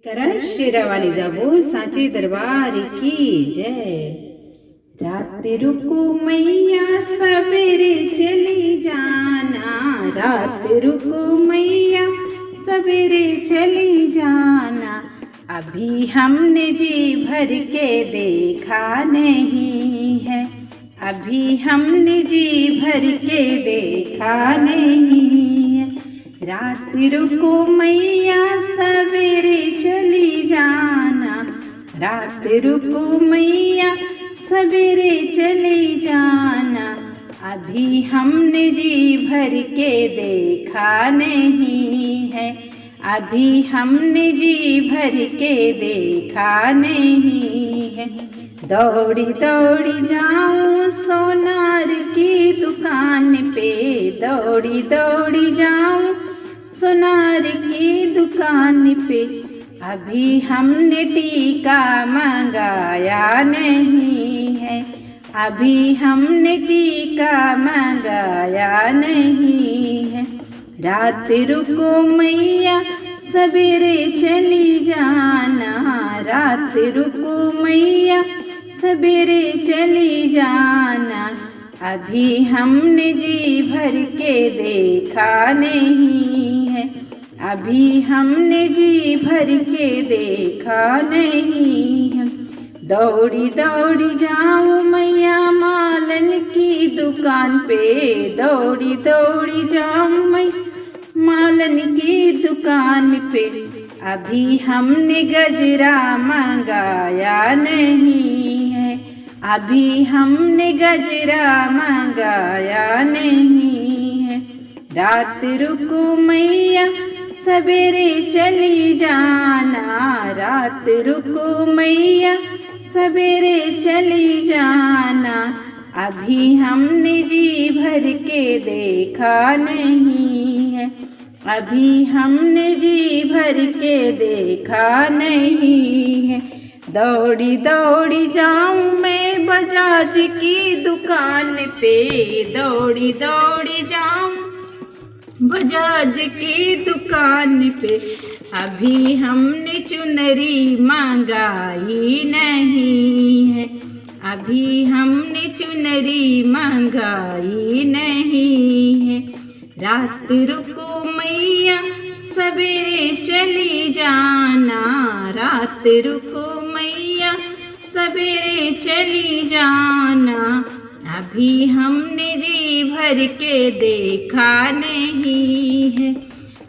करण शेरावाली दा बोल सांचे दरबार की जय। रात रुको मैया सवेरे चली जाना, रात रुको मैया सवेरे चली जाना। अभी हमने जी भर के देखा नहीं है, अभी हमने जी भर के देखा नहीं है। रात रुको मैया सवेरे चली जाना, रात रुको मैया सवेरे चली जाना। अभी हमने जी भर के देखा नहीं है, अभी हमने जी भर के देखा नहीं है। दौड़ी दौड़ी जाऊं सोनार की दुकान पे, दौड़ी दौड़ी जाऊं सोनार की दुकान पे। अभी हमने टीका मंगाया नहीं है, अभी हमने टीका मंगाया नहीं है। रात रुको मैया सवेरे चली जाना, रात रुको मैया सवेरे चली जाना। अभी हमने जी भर के देखा नहीं है, अभी हमने जी भर के देखा नहीं है। दौड़ी दौड़ी जाऊं मैया मालन की दुकान पे, दौड़ी दौड़ी जाऊं मैं मालन की दुकान पे। अभी हमने गजरा मंगाया नहीं है, अभी हमने गजरा मंगाया नहीं है। रात रुको मैया सवेरे चली जाना, रात रुको मैया सवेरे चली जाना। अभी हमने जी भर के देखा नहीं है, अभी हमने जी भर के देखा नहीं है। दौड़ी दौड़ी जाऊं मैं बजाज की दुकान पे, दौड़ी दौड़ी जाऊं बजाज की दुकान पे। अभी हमने चुनरी मंगाई नहीं है, अभी हमने चुनरी मंगाई नहीं है। रात रुको मैया सवेरे चली जाना, रात रुको मैया सवेरे चली जाना। अभी हमने जी भर के देखा नहीं है,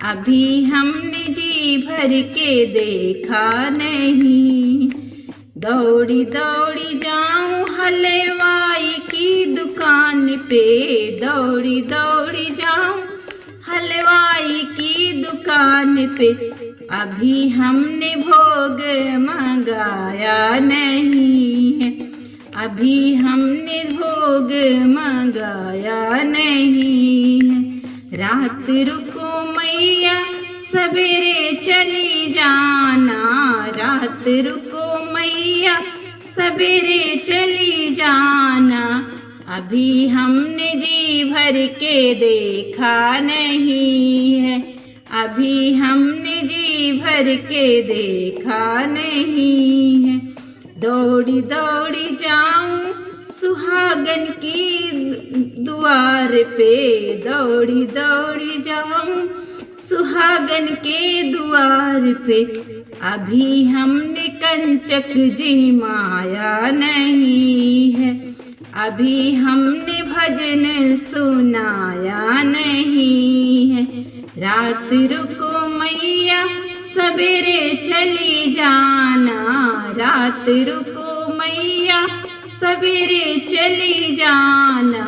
अभी हमने जी भर के देखा नहीं। दौड़ी दौड़ी जाऊं हलवाई की दुकान पे, दौड़ी दौड़ी जाऊं हलवाई की दुकान पे। अभी हमने भोग मंगाया नहीं है, अभी हमने भोग मंगाया नहीं है। रात रुको मैया सवेरे चली जाना, रात रुको मैया सवेरे चली जाना। अभी हमने जी भर के देखा नहीं है, अभी हमने जी भर के देखा नहीं है। दौड़ी दौड़ी जाऊं सुहागन की द्वार पे, दौड़ी दौड़ी जाऊं सुहागन के द्वार पे। अभी हमने कंचक जी माया नहीं है, अभी हमने भजन सुनाया नहीं है। रात रुको मैया सवेरे चली जाना, रात रुको मैया सवेरे चली जाना।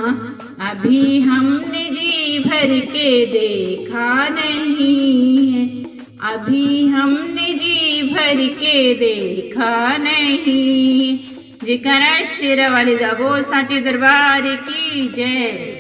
अभी हमने जी भर के देखा नहीं है, अभी हमने जी भर के देखा नहीं। जयकारा शेरावाली दा बोल सांचे दरबार की जय।